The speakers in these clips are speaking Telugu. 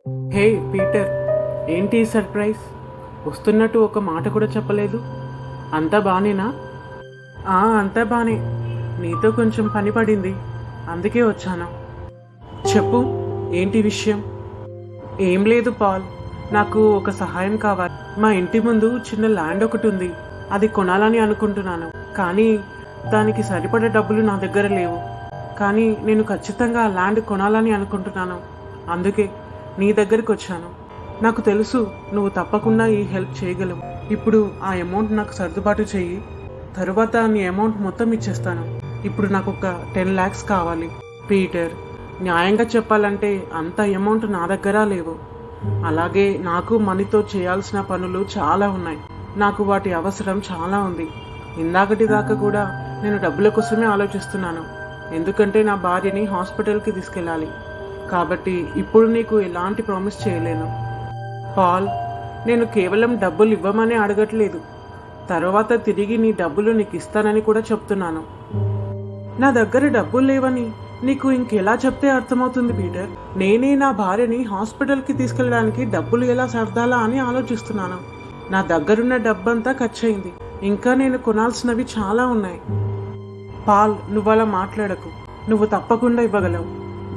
హే పీటర్, ఏంటి ఈ సర్ప్రైజ్? వస్తున్నట్టు ఒక మాట కూడా చెప్పలేదు. అంతా బానేనా? అంతా బానే. నీతో కొంచెం పని పడింది, అందుకే వచ్చాను. చెప్పు, ఏంటి విషయం? ఏం లేదు పాల్, నాకు ఒక సహాయం కావాలి. మా ఇంటి ముందు చిన్న ల్యాండ్ ఒకటి ఉంది, అది కొనాలని అనుకుంటున్నాను. కానీ దానికి సరిపడే డబ్బులు నా దగ్గర లేవు. కానీ నేను ఖచ్చితంగా ఆ ల్యాండ్ కొనాలని అనుకుంటున్నాను. అందుకే నీ దగ్గరికి వచ్చాను. నాకు తెలుసు నువ్వు తప్పకుండా ఈ హెల్ప్ చేయగలవు. ఇప్పుడు ఆ అమౌంట్ నాకు సర్దుబాటు చెయ్యి, తరువాత నీ అమౌంట్ మొత్తం ఇచ్చేస్తాను. ఇప్పుడు నాకు ఒక 10 lakhs కావాలి. పీటర్, న్యాయంగా చెప్పాలంటే అంత అమౌంట్ నా దగ్గర లేవు. అలాగే నాకు మనీతో చేయాల్సిన పనులు చాలా ఉన్నాయి. నాకు వాటి అవసరం చాలా ఉంది. ఇందాకటి దాకా కూడా నేను డబ్బుల కోసమే ఆలోచిస్తున్నాను, ఎందుకంటే నా భార్యని హాస్పిటల్కి తీసుకెళ్ళాలి. కాబట్టి ఇప్పుడు నీకు ఎలాంటి ప్రామిస్ చేయలేను. పాల్, నేను కేవలం డబ్బులు ఇవ్వమని అడగట్లేదు, తర్వాత తిరిగి నీ డబ్బులు నీకు ఇస్తానని కూడా చెప్తున్నాను. నా దగ్గర డబ్బులు లేవని నీకు ఇంకెలా చెప్తే అర్థమవుతుంది పీటర్? నేనే నా భార్యని హాస్పిటల్కి తీసుకెళ్ళడానికి డబ్బులు ఎలా సర్దాలా అని ఆలోచిస్తున్నాను. నా దగ్గరున్న డబ్బంతా ఖర్చయింది, ఇంకా నేను కొనాల్సినవి చాలా ఉన్నాయి. పాల్, నువ్వు అలా మాట్లాడకు. నువ్వు తప్పకుండా ఇవ్వగలవు.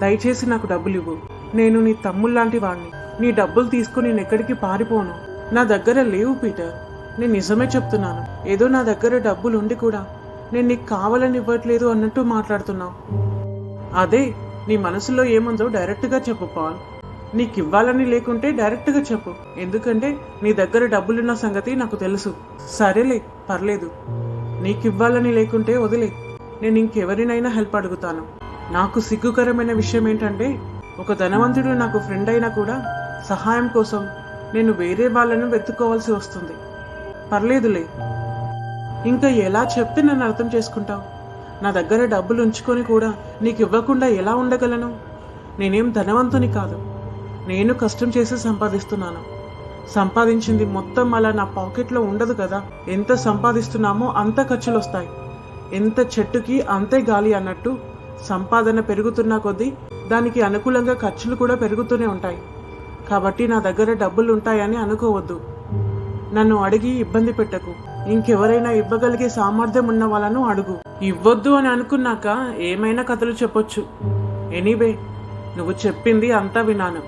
దయచేసి నాకు డబ్బులు ఇవ్వు. నేను నీ తమ్ముళ్ళలాంటి వాడిని. నీ డబ్బులు తీసుకుని నేను ఎక్కడికి పారిపోను. నా దగ్గర లేవు పీటర్, నేను నిజమే చెప్తున్నాను. ఏదో నా దగ్గర డబ్బులు ఉండి కూడా నేను నీకు కావాలని ఇవ్వట్లేదు అన్నట్టు మాట్లాడుతున్నావు. అదే నీ మనసులో ఏముందో డైరెక్ట్గా చెప్పు పాల్. నీకు ఇవ్వాలని లేకుంటే డైరెక్ట్గా చెప్పు, ఎందుకంటే నీ దగ్గర డబ్బులున్న సంగతి నాకు తెలుసు. సరేలే, పర్లేదు. నీకు ఇవ్వాలని లేకుంటే వదిలే, నేను ఇంకెవరినైనా హెల్ప్ అడుగుతాను. నాకు సిగ్గుకరమైన విషయం ఏంటంటే, ఒక ధనవంతుడు నాకు ఫ్రెండ్ అయినా కూడా సహాయం కోసం నేను వేరే వాళ్ళను వెతుక్కోవాల్సి వస్తుంది. పర్లేదులే, ఇంకా ఎలా చెప్తే నన్ను అర్థం చేసుకుంటావు? నా దగ్గర డబ్బులు ఉంచుకొని కూడా నీకు ఇవ్వకుండా ఎలా ఉండగలను? నేనేం ధనవంతుని కాదు, నేను కష్టం చేసి సంపాదిస్తున్నాను. సంపాదించింది మొత్తం అలా నా పాకెట్లో ఉండదు కదా. ఎంత సంపాదిస్తున్నామో అంత ఖర్చులు వస్తాయి. ఎంత చెట్టుకి అంతే గాలి అన్నట్టు సంపాదన పెరుగుతున్న కొద్దీ దానికి అనుకూలంగా ఖర్చులు కూడా పెరుగుతూనే ఉంటాయి. కాబట్టి నా దగ్గర డబ్బులు ఉంటాయని అనుకోవద్దు. నన్ను అడిగి ఇబ్బంది పెట్టకు. ఇంకెవరైనా ఇవ్వగలిగే సామర్థ్యం ఉన్న వాళ్ళను అడుగు. ఇవ్వద్దు అని అనుకున్నాక ఏమైనా కథలు చెప్పొచ్చు. ఎనీవే, నువ్వు చెప్పింది అంతా విన్నాను.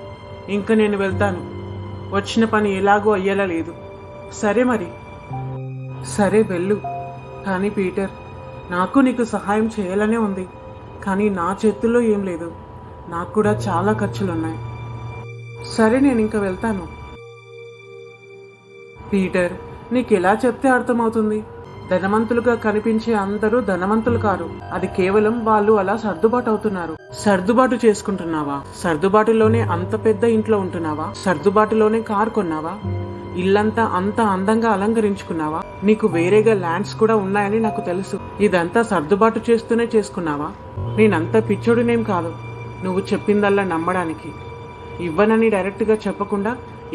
ఇంకా నేను వెళ్తాను. వచ్చిన పని ఎలాగో అయ్యేలా లేదు. సరే మరి. సరే వెళ్ళు. కానీ పీటర్, నాకు నీకు సహాయం చేయాలనే ఉంది, కానీ నా చేతుల్లో ఏం లేదు. నాకు కూడా చాలా ఖర్చులున్నాయి. సరే, నేను ఇంకా వెళ్తాను. పీటర్, నీకు ఎలా చెప్తే అర్థమవుతుంది? ధనవంతులుగా కనిపించే అందరూ ధనవంతులు కారు. అది కేవలం వాళ్ళు అలా సర్దుబాటు అవుతున్నారు. సర్దుబాటు చేసుకుంటున్నావా? సర్దుబాటులోనే అంత పెద్ద ఇంట్లో ఉంటున్నావా? సర్దుబాటులోనే కారు కొన్నావా? ఇల్లంతా అంత అందంగా అలంకరించుకున్నావా? నీకు వేరేగా ల్యాండ్స్ కూడా ఉన్నాయని నాకు తెలుసు. ఇదంతా సర్దుబాటు చేస్తూనే చేసుకున్నావా? నేనంత పిచ్చోడినేం కాదు నువ్వు చెప్పిందల్లా నమ్మడానికి. ఇవ్వనని డైరెక్ట్గా చెప్పకుండా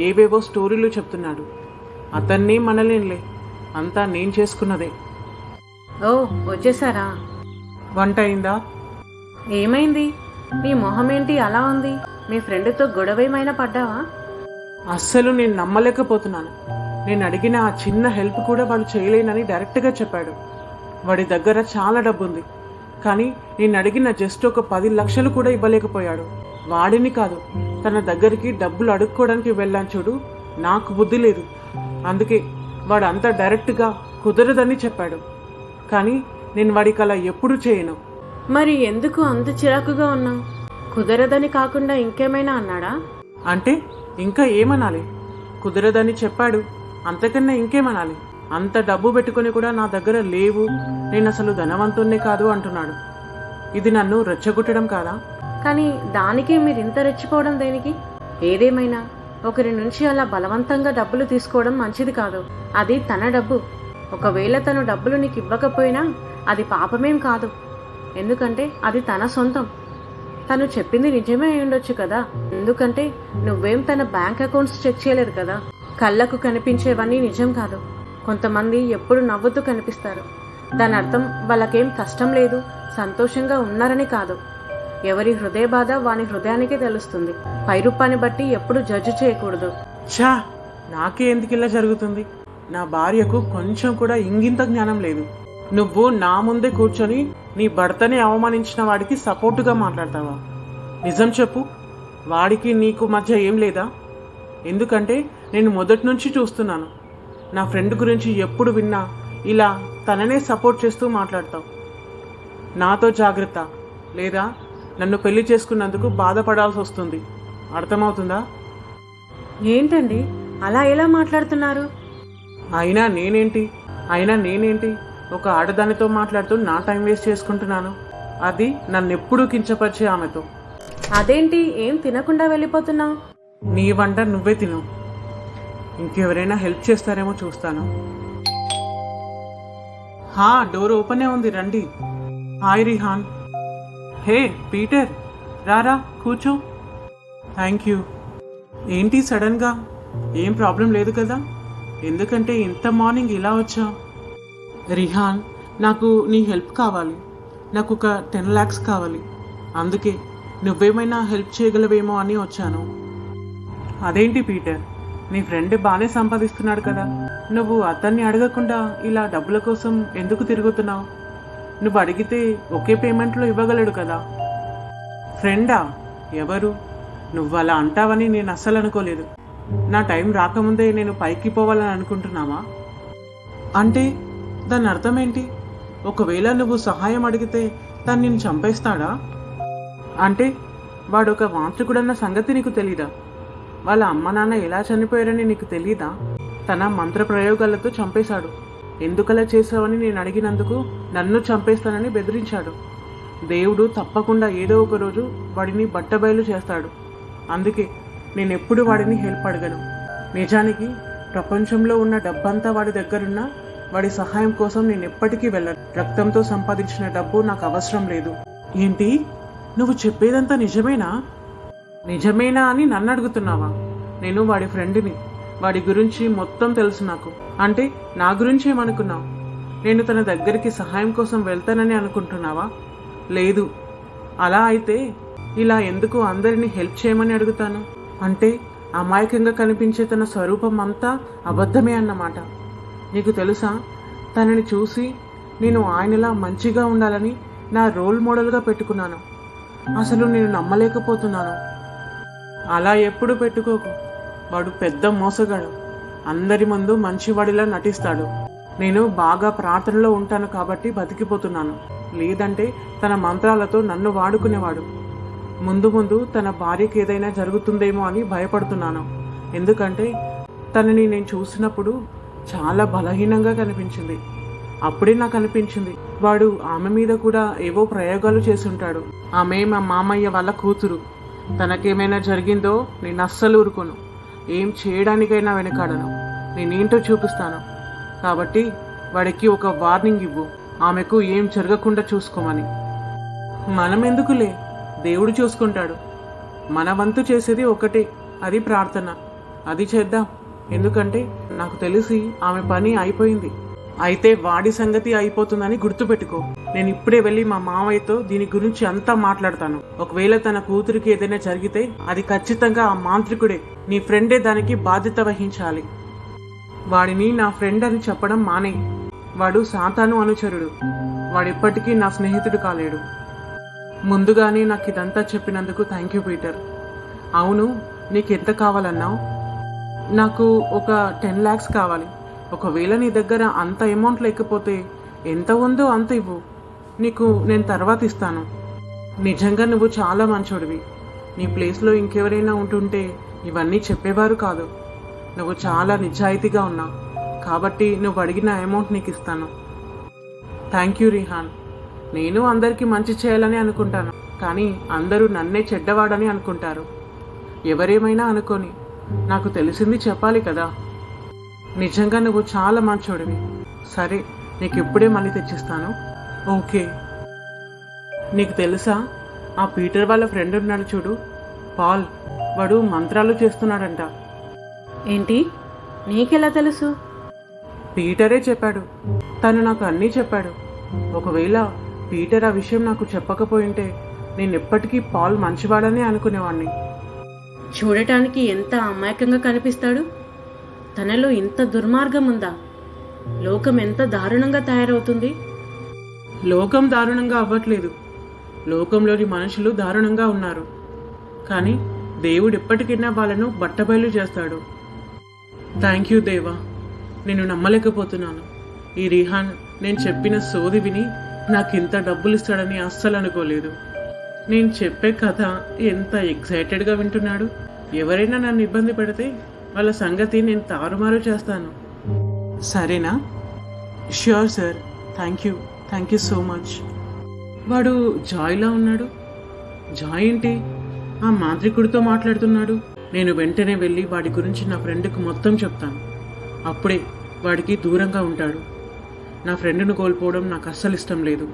ఏవేవో స్టోరీలు చెప్తున్నాడు. అతన్ని మనలేనులే, అంతా నేను చేసుకున్నదే. ఓ, వచ్చేసారా? వంట అయిందా? ఏమైంది? నీ మొహం ఏంటి అలా ఉంది? మీ ఫ్రెండ్తో గొడవేమైనా పడ్డావా? అస్సలు నేను నమ్మలేకపోతున్నాను. నేను అడిగిన ఆ చిన్న హెల్ప్ కూడా వాడు చేయలేనని డైరెక్ట్గా చెప్పాడు. వాడి దగ్గర చాలా డబ్బు ఉంది, కానీ నేను అడిగిన జస్ట్ ఒక 10 లక్షలు కూడా ఇవ్వలేకపోయాడు. వాడిని కాదు, తన దగ్గరికి డబ్బులు అడుక్కోవడానికి వెళ్ళాను చూడు, నాకు బుద్ధి లేదు. అందుకే వాడు అంతా డైరెక్ట్గా కుదరదని చెప్పాడు. కానీ నేను వాడికి అలా ఎప్పుడు చేయను. మరి ఎందుకు అంత చిరాకుగా ఉన్నావు? కుదరదని కాకుండా ఇంకేమైనా అన్నాడా? అంటే ఇంకా ఏమనాలి? కుదరదని చెప్పాడు, అంతకన్నా ఇంకేమనాలి? అంత డబ్బు పెట్టుకొని కూడా నా దగ్గర లేవు, నేను అసలు ధనవంతున్నే కాదు అంటున్నాడు. ఇది నన్ను రెచ్చగొట్టడం కాదా? కానీ దానికి మీరు ఇంత రెచ్చిపోవడం దేనికి? ఏదేమైనా ఒకరి నుంచి అలా బలవంతంగా డబ్బులు తీసుకోవడం మంచిది కాదు. అది తన డబ్బు. ఒకవేళ తను డబ్బులు నీకు ఇవ్వకపోయినా అది పాపమేం కాదు, ఎందుకంటే అది తన సొంతం. తను చెప్పింది నిజమే అయి ఉండొచ్చు కదా, ఎందుకంటే నువ్వేం తన బ్యాంక్ అకౌంట్స్ చెక్ చేయలేదు కదా. కళ్ళకు కనిపించేవన్నీ నిజం కాదు. కొంతమంది ఎప్పుడు నవ్వుతూ కనిపిస్తారు, దాని అర్థం వాళ్ళకేం కష్టం లేదు, సంతోషంగా ఉన్నారని కాదు. ఎవరి హృదయ బాధ వాని హృదయానికే తెలుస్తుంది. పైరూపాన్ని బట్టి ఎప్పుడు జడ్జి చేయకూడదు. ఛా, నాకే ఎందుకు ఇలా జరుగుతుంది? నా భార్యకు కొంచెం కూడా ఇంగింత జ్ఞానం లేదు. నువ్వు నా ముందే కూర్చొని నీ భర్తని అవమానించిన వాడికి సపోర్టుగా మాట్లాడతావా? నిజం చెప్పు, వాడికి నీకు మధ్య ఏం లేదా? ఎందుకంటే నేను మొదటి నుంచి చూస్తున్నాను. నా ఫ్రెండ్ గురించి ఎప్పుడు విన్నా ఇలా తననే సపోర్ట్ చేస్తూ మాట్లాడతావు. నాతో జాగ్రత్త, లేదా నన్ను పెళ్లి చేసుకున్నందుకు బాధపడాల్సి వస్తుంది. అర్థమవుతుందా? ఏంటండి అలా ఎలా మాట్లాడుతున్నారు? అయినా నేనేంటి ఒక ఆడదానితో మాట్లాడుతూ నా టైం వేస్ట్ చేసుకుంటున్నాను. అది నన్నెప్పుడూ కించపరిచే ఆమెతో. అదేంటి ఏం తినకుండా వెళ్ళిపోతున్నావు? నీ వంట నువ్వే తిను. ఇంకెవరైనా హెల్ప్ చేస్తారేమో చూస్తాను. డోర్ ఓపెనే ఉంది, రండి. హాయ్ రిహాన్. హే పీటర్, రారా కూర్చో. Thank you. ఏంటి సడన్గా? ఏం ప్రాబ్లం లేదు కదా? ఎందుకంటే ఇంత మార్నింగ్ ఇలా వచ్చావు? రిహాన్, నాకు నీ హెల్ప్ కావాలి. నాకు ఒక 10 lakhs కావాలి. అందుకే నువ్వేమైనా హెల్ప్ చేయగలవేమో అని వచ్చాను. అదేంటి పీటర్, నీ ఫ్రెండ్ బాగానే సంపాదిస్తున్నాడు కదా, నువ్వు అతన్ని అడగకుండా ఇలా డబ్బుల కోసం ఎందుకు తిరుగుతున్నావు? నువ్వు అడిగితే ఒకే పేమెంట్లో ఇవ్వగలడు కదా. ఫ్రెండా? ఎవరు? నువ్వు అలా అంటావని నేను అస్సలు అనుకోలేదు. నా టైం రాకముందే నేను పైకి పోవాలని అనుకుంటున్నావా? అంటే దాని అర్థం ఏంటి? ఒకవేళ నువ్వు సహాయం అడిగితే తను నిన్ను చంపేస్తాడా? అంటే వాడు ఒక మాంత్రికుడన్న సంగతి నీకు తెలీదా? వాళ్ళ అమ్మ నాన్న ఎలా చనిపోయారని నీకు తెలీదా? తన మంత్ర ప్రయోగాలతో చంపేశాడు. ఎందుకలా చేసావని నేను అడిగినందుకు నన్ను చంపేస్తానని బెదిరించాడు. దేవుడు తప్పకుండా ఏదో ఒక రోజు వాడిని బట్టబయలు చేస్తాడు. అందుకే నేనెప్పుడు వాడిని హెల్ప్ అడగను. నిజానికి ప్రపంచంలో ఉన్న డబ్బంతా వాడి దగ్గరున్నా వాడి సహాయం కోసం నేను ఎప్పటికీ వెళ్ళను. రక్తంతో సంపాదించిన డబ్బు నాకు అవసరం లేదు. ఏంటి, నువ్వు చెప్పేదంతా నిజమేనా? నిజమేనా అని నన్ను అడుగుతున్నావా? నేను వాడి ఫ్రెండ్ని. వాడి గురించి మొత్తం తెలుసు నాకు. అంటే నా గురించి ఏమనుకున్నావు? నేను తన దగ్గరికి సహాయం కోసం వెళ్తానని అనుకుంటున్నావా? లేదు. అలా అయితే ఇలా ఎందుకు అందరినీ హెల్ప్ చేయమని అడుగుతాను? అంటే అమాయకంగా కనిపించే తన స్వరూపం అంతా అబద్ధమే అన్నమాట. నీకు తెలుసా, తనని చూసి నేను ఆయనలా మంచిగా ఉండాలని నా రోల్ మోడల్గా పెట్టుకున్నాను. అసలు నేను నమ్మలేకపోతున్నాను. అలా ఎప్పుడు పెట్టుకోకు. వాడు పెద్ద మోసగాడు. అందరి ముందు మంచివాడిలా నటిస్తాడు. నేను బాగా ప్రార్థనలో ఉంటాను కాబట్టి బతికిపోతున్నాను. లేదంటే తన మంత్రాలతో నన్ను వాడుకునేవాడు. ముందు ముందు తన భార్యకి ఏదైనా జరుగుతుందేమో అని భయపడుతున్నాను. ఎందుకంటే తనని నేను చూసినప్పుడు చాలా బలహీనంగా కనిపించింది. అప్పుడే నాకు అనిపించింది వాడు ఆమె మీద కూడా ఏవో ప్రయోగాలు చేసుంటాడు. ఆమె మా మామయ్య వాళ్ళ కూతురు. తనకేమైనా జరిగిందో నేను అస్సలు ఊరుకోను. ఏం చేయడానికైనా వెనకాడను. నేనేంటో చూపిస్తాను. కాబట్టి వాడికి ఒక వార్నింగ్ ఇవ్వు, ఆమెకు ఏం జరగకుండా చూసుకోమని. మనం ఎందుకులే, దేవుడు చూసుకుంటాడు. మన వంతు చేసేది ఒకటే, అది ప్రార్థన. అది చేద్దాం. ఎందుకంటే నాకు తెలిసి ఆమె పని అయిపోయింది. అయితే వాడి సంగతి అయిపోతుందని గుర్తుపెట్టుకో. నేను ఇప్పుడే వెళ్ళి మా మావయ్యతో దీని గురించి అంతా మాట్లాడతాను. ఒకవేళ తన కూతురికి ఏదైనా జరిగితే అది ఖచ్చితంగా ఆ మాంత్రికుడే. నీ ఫ్రెండే దానికి బాధ్యత వహించాలి. వాడిని నా ఫ్రెండ్ అని చెప్పడం మానే. వాడు సాతాను అనుచరుడు. వాడిప్పటికీ నా స్నేహితుడు కాలేడు. ముందుగానే నాకు ఇదంతా చెప్పినందుకు థ్యాంక్ యూ పీటర్. అవును, నీకెంత కావాలన్నావు? నాకు ఒక 10 lakhs కావాలి. ఒకవేళ నీ దగ్గర అంత అమౌంట్ లేకపోతే ఎంత ఉందో అంత ఇవ్వు. నీకు నేను తర్వాత ఇస్తాను. నిజంగా నువ్వు చాలా మంచోడివి. నీ ప్లేస్లో ఇంకెవరైనా ఉంటుంటే ఇవన్నీ చెప్పేవారు కాదు. నువ్వు చాలా నిజాయితీగా ఉన్నావు కాబట్టి నువ్వు అడిగిన అమౌంట్ నీకు ఇస్తాను. Thank you Rehan. నేను అందరికీ మంచి చేయాలని అనుకుంటాను, కానీ అందరూ నన్నే చెడ్డవాడని అనుకుంటారు. ఎవరేమైనా అనుకోని, నాకు తెలిసింది చెప్పాలి కదా. నిజంగా నువ్వు చాలా మంచోడివి. సరే, నీకు ఇప్పుడే మళ్ళీ తెచ్చిస్తాను. ఓకే. నీకు తెలుసా, ఆ పీటర్ వాళ్ళ ఫ్రెండ్ ఉన్నాడు చూడు, పాల్. వాడు మంత్రాలు చేస్తున్నాడంట. ఏంటి, నీకెలా తెలుసు? పీటరే చెప్పాడు. తను నాకు అన్నీ చెప్పాడు. ఒకవేళ పీటర్ ఆ విషయం నాకు చెప్పకపోయింటే నేను ఎప్పటికీ పాల్ మంచివాడనే అనుకునేవాడిని. చూడటానికి ఎంత అమాయకంగా కనిపిస్తాడు. తనలో ఇంత దుర్మార్గం ఉందా? లోకం ఎంత దారుణంగా తయారవుతుంది. లోకం దారుణంగా అవ్వట్లేదు, లోకంలోని మనుషులు దారుణంగా ఉన్నారు. కానీ దేవుడు ఎప్పటికైనా వాళ్ళను బట్టబయలు చేస్తాడు. థ్యాంక్ యూ దేవా. నేను నమ్మలేకపోతున్నాను. ఈ రిహాన్ నేను చెప్పిన సోది విని నాకింత డబ్బులు ఇస్తాడని అస్సలు అనుకోలేదు. నేను చెప్పే కథ ఎంత ఎక్సైటెడ్గా వింటున్నాడు. ఎవరైనా నన్ను ఇబ్బంది పెడితే వాళ్ళ సంగతి నేను తారుమారు చేస్తాను. సరేనా? Sure sir. Thank you so much. వాడు జాయ్లా ఉన్నాడు. జాయ్ ఏంటి ఆ మాంత్రికుడితో మాట్లాడుతున్నాడు? నేను వెంటనే వెళ్ళి వాడి గురించి నా ఫ్రెండ్కి మొత్తం చెప్తాను. అప్పుడే వాడికి దూరంగా ఉంటాడు. నా ఫ్రెండ్ను కోల్పోవడం నాకు అస్సలు ఇష్టం లేదు.